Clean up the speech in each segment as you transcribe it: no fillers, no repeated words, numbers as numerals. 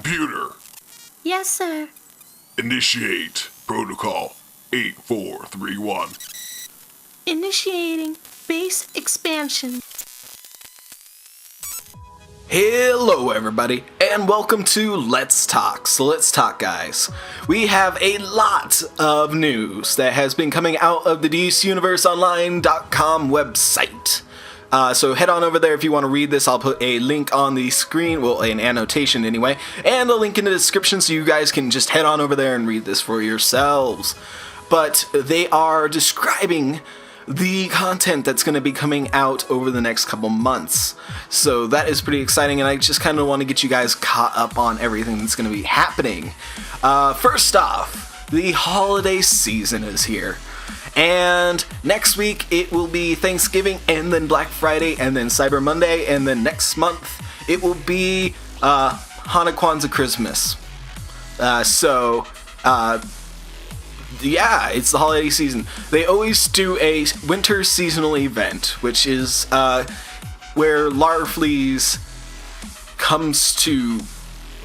Computer, Yes, sir. initiate Protocol 8431. Initiating base expansion. Hello everybody, and welcome to Let's Talk. So let's talk, guys. We have a lot of news that has been coming out of the DCUniverseOnline.com website. So head on over there if you want to read this. I'll put a link on the screen, well, an annotation anyway, and a link in the description so you guys can just head on over there and read this for yourselves. But they are describing the content that's going to be coming out over the next couple months. So that is pretty exciting, and I just kind of want to get you guys caught up on everything that's going to be happening. First off, the holiday season is here. And next week it will be Thanksgiving, and then Black Friday, and then Cyber Monday, and then next month it will be Hanukkah, Kwanzaa, Christmas. Yeah, it's the holiday season. They always do a winter seasonal event, which is where Larfleeze comes to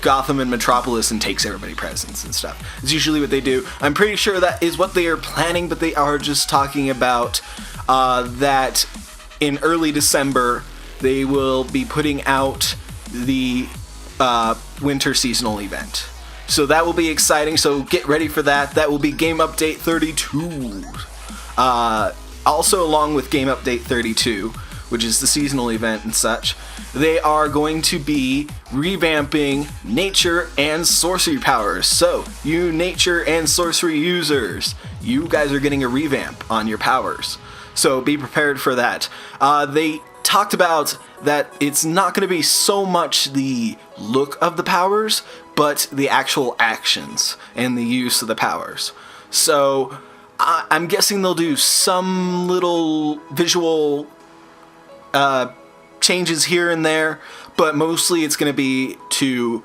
Gotham and Metropolis and takes everybody presents and stuff. It's usually what they do. I'm pretty sure that is what they are planning, but they are just talking about that in early December they will be putting out the winter seasonal event. So that will be exciting, so get ready for that. That will be Game Update 32. Also, along with Game Update 32, which is the seasonal event and such, they are going to be revamping nature and sorcery powers. So, you nature and sorcery users, you guys are getting a revamp on your powers. So be prepared for that. They talked about that it's not going to be so much the look of the powers, but the actual actions and the use of the powers. So I'm guessing they'll do some little visual changes here and there, but mostly it's going to be to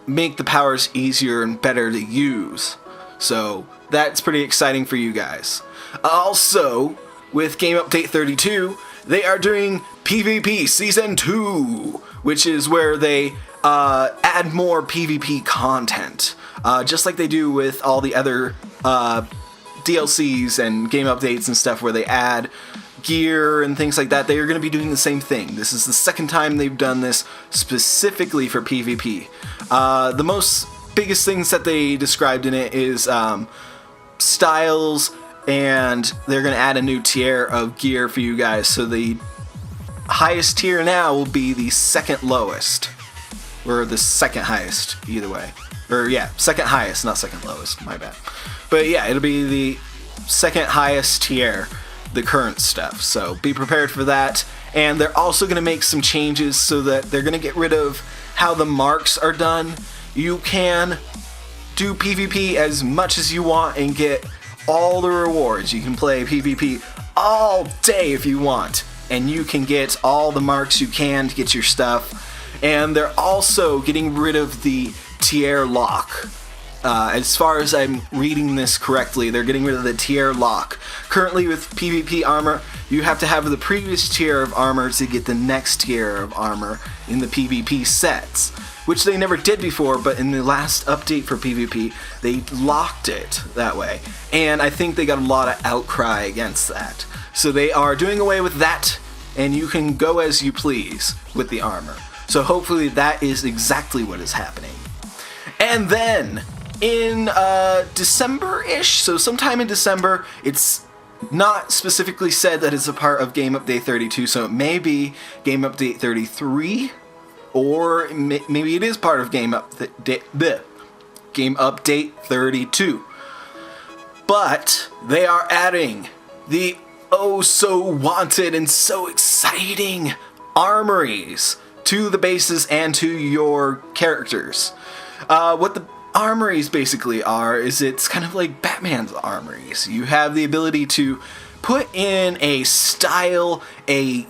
make the powers easier and better to use. So that's pretty exciting for you guys. Also, with Game Update 32, they are doing PvP Season 2, which is where they add more PvP content, just like they do with all the other DLCs and game updates and stuff, where they add gear and things like that. They are going to be doing the same thing. This is the second time they've done this specifically for PvP. The biggest things that they described in it is styles, and they're going to add a new tier of gear for you guys. So the highest tier now will be the second lowest, or the second highest, either way. Or yeah, second highest, not second lowest, my bad. But yeah, it'll be the second highest tier, the current stuff. So be prepared for that. And they're also going to make some changes so that they're going to get rid of how the marks are done. You can do PvP as much as you want and get all the rewards. You can play PvP all day if you want, and you can get all the marks you can to get your stuff. And they're also getting rid of the tier lock. As far as I'm reading this correctly, they're getting rid of the tier lock. Currently with PvP armor, you have to have the previous tier of armor to get the next tier of armor in the PvP sets, which they never did before, but in the last update for PvP, they locked it that way. And I think they got a lot of outcry against that. So they are doing away with that, and you can go as you please with the armor. So hopefully that is exactly what is happening. And then, in December-ish, so sometime in December, it's not specifically said that it's a part of Game Update 32, so it may be Game Update 33, or maybe it is part of Game Update 32. But they are adding the oh-so-wanted and so exciting Armorys to the bases and to your characters. What the Armorys basically are is it's kind of like Batman's Armorys. You have the ability to put in a style, a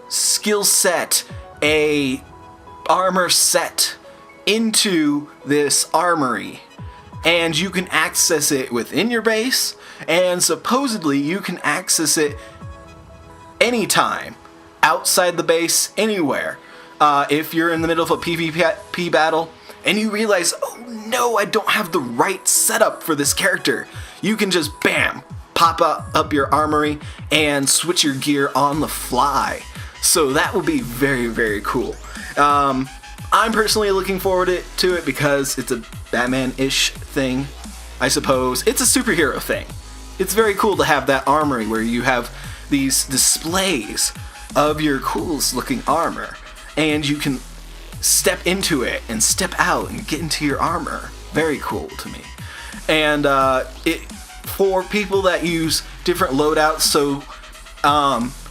skill set, a armor set into this armory, and you can access it within your base, and supposedly you can access it anytime, outside the base, anywhere. If you're in the middle of a PvP battle and you realize, oh no, I don't have the right setup for this character, you can just bam, pop up your armory and switch your gear on the fly. So that will be very, very cool. I'm personally looking forward to it because it's a Batman-ish thing, I suppose. It's a superhero thing. It's very cool to have that armory where you have these displays of your coolest looking armor, and you can step into it and step out and get into your armor. Very cool to me. And for people that use different loadouts, so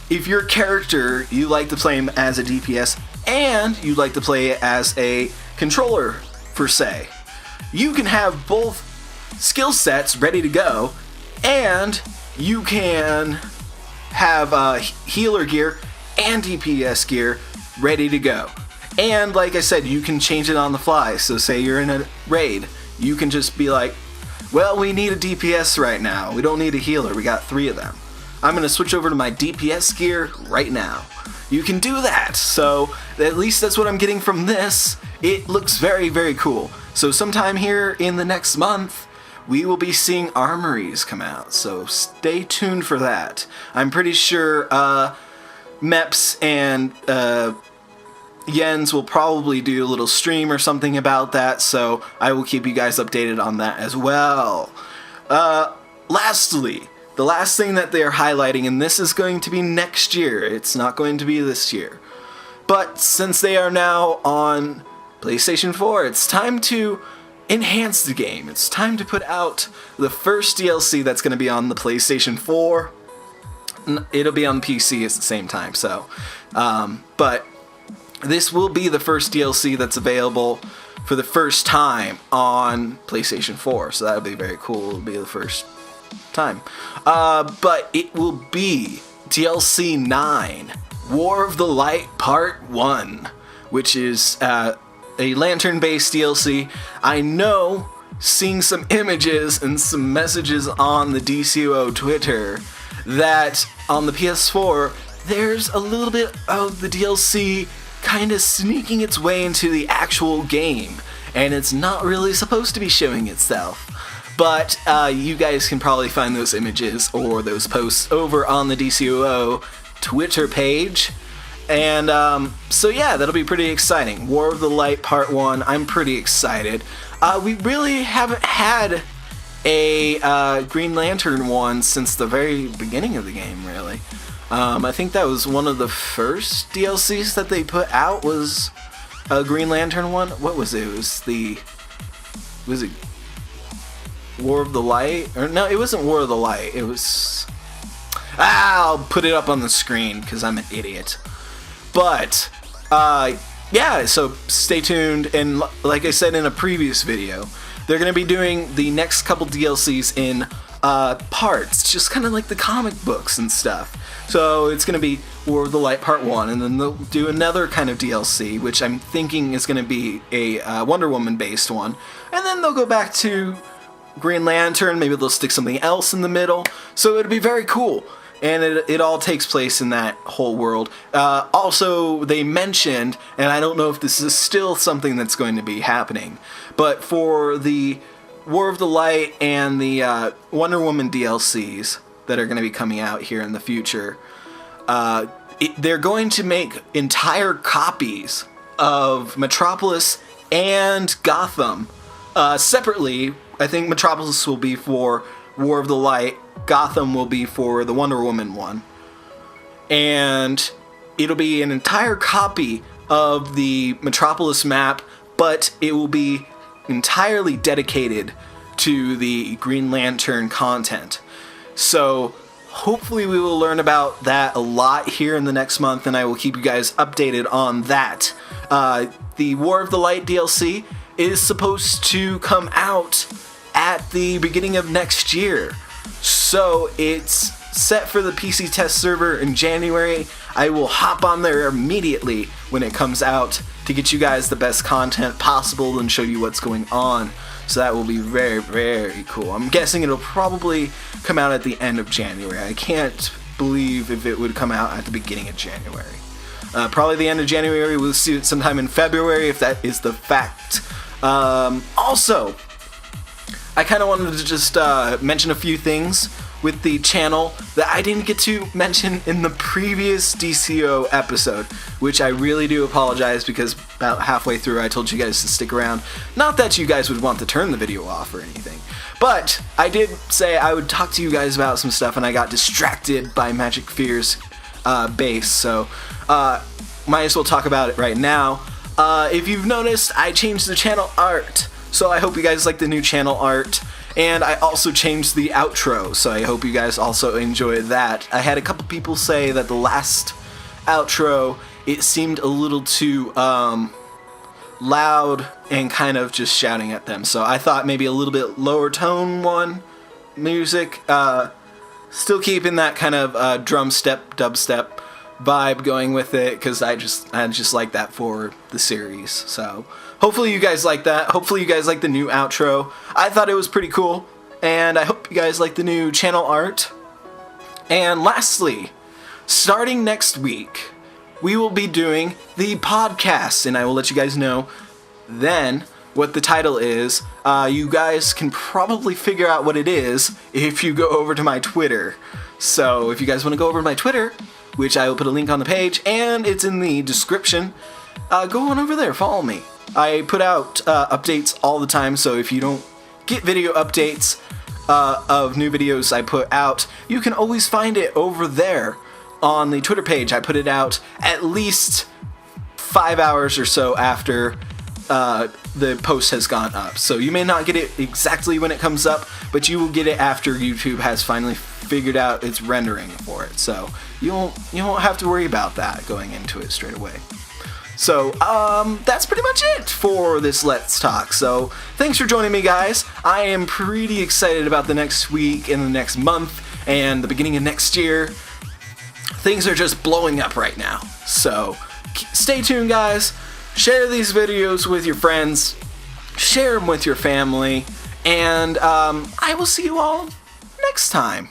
if your character, you like to play him as a DPS and you like to play it as a controller per se, you can have both skill sets ready to go, and you can have healer gear and DPS gear ready to go. And like I said, you can change it on the fly. So say you're in a raid, you can just be like, well, we need a DPS right now. We don't need a healer. We got 3 of them. I'm going to switch over to my DPS gear right now. You can do that. So at least that's what I'm getting from this. It looks very, very cool. So sometime here in the next month, we will be seeing Armorys come out. So stay tuned for that. I'm pretty sure Meps and Jens will probably do a little stream or something about that, so I will keep you guys updated on that as well. Lastly, the last thing that they are highlighting, and this is going to be next year, it's not going to be this year, but since they are now on PlayStation 4, it's time to enhance the game. It's time to put out the first DLC that's going to be on the PlayStation 4. It'll be on PC at the same time, so, but this will be the first DLC that's available for the first time on PlayStation 4, so that'll be very cool. It'll be the first time. But it will be DLC 9, War of the Light Part 1, which is a lantern-based DLC. I know, seeing some images and some messages on the DCUO Twitter, that on the PS4, there's a little bit of the DLC kind of sneaking its way into the actual game, and it's not really supposed to be showing itself. But you guys can probably find those images or those posts over on the DCUO Twitter page. And so yeah, that'll be pretty exciting. War of the Light Part 1, I'm pretty excited. We really haven't had a Green Lantern one since the very beginning of the game, really. I think that was one of the first DLCs that they put out, was a Green Lantern one. What was it? Was it War of the Light? Or no, it wasn't War of the Light. It was... I'll put it up on the screen because I'm an idiot. But, yeah, so stay tuned. And like I said in a previous video, they're going to be doing the next couple DLCs in parts, just kind of like the comic books and stuff. So it's going to be War of the Light Part 1, and then they'll do another kind of DLC, which I'm thinking is going to be a Wonder Woman based one. And then they'll go back to Green Lantern, maybe they'll stick something else in the middle. So it'll be very cool. And it all takes place in that whole world. Also, they mentioned, and I don't know if this is still something that's going to be happening, but for the War of the Light and the Wonder Woman DLCs that are going to be coming out here in the future, they're going to make entire copies of Metropolis and Gotham separately. I think Metropolis will be for War of the Light, Gotham will be for the Wonder Woman one, and it'll be an entire copy of the Metropolis map, but it will be entirely dedicated to the Green Lantern content. So hopefully we will learn about that a lot here in the next month, and I will keep you guys updated on that. The War of the Light DLC is supposed to come out at the beginning of next year. So it's set for the PC test server in January. I will hop on there immediately when it comes out to get you guys the best content possible and show you what's going on. So that will be very, very cool. I'm guessing it'll probably come out at the end of January. I can't believe if it would come out at the beginning of January. Probably the end of January. We'll see it sometime in February if that is the fact. Also, I kind of wanted to just mention a few things with the channel that I didn't get to mention in the previous DCUO episode, which I really do apologize because about halfway through I told you guys to stick around. Not that you guys would want to turn the video off or anything, but I did say I would talk to you guys about some stuff and I got distracted by Magic Fear's base, so might as well talk about it right now. If you've noticed, I changed the channel art, so I hope you guys like the new channel art. And I also changed the outro, so I hope you guys also enjoy that. I had a couple people say that the last outro, it seemed a little too loud and kind of just shouting at them. So I thought maybe a little bit lower tone one music, still keeping that kind of drum step, dubstep vibe going with it, because I just like that for the series. So hopefully you guys like that. Hopefully you guys like the new outro. I thought it was pretty cool, and I hope you guys like the new channel art. And lastly, starting next week, we will be doing the podcast, and I will let you guys know then what the title is. You guys can probably figure out what it is if you go over to my Twitter. So if you guys want to go over to my Twitter, which I will put a link on the page, and it's in the description, go on over there, follow me. I put out updates all the time, so if you don't get video updates of new videos I put out, you can always find it over there on the Twitter page. I put it out at least 5 hours or so after the post has gone up. So you may not get it exactly when it comes up, but you will get it after YouTube has finally figured out its rendering for it. So you won't have to worry about that going into it straight away. So, that's pretty much it for this Let's Talk. So, thanks for joining me, guys. I am pretty excited about the next week and the next month and the beginning of next year. Things are just blowing up right now. So, stay tuned, guys. Share these videos with your friends. Share them with your family. And, I will see you all next time.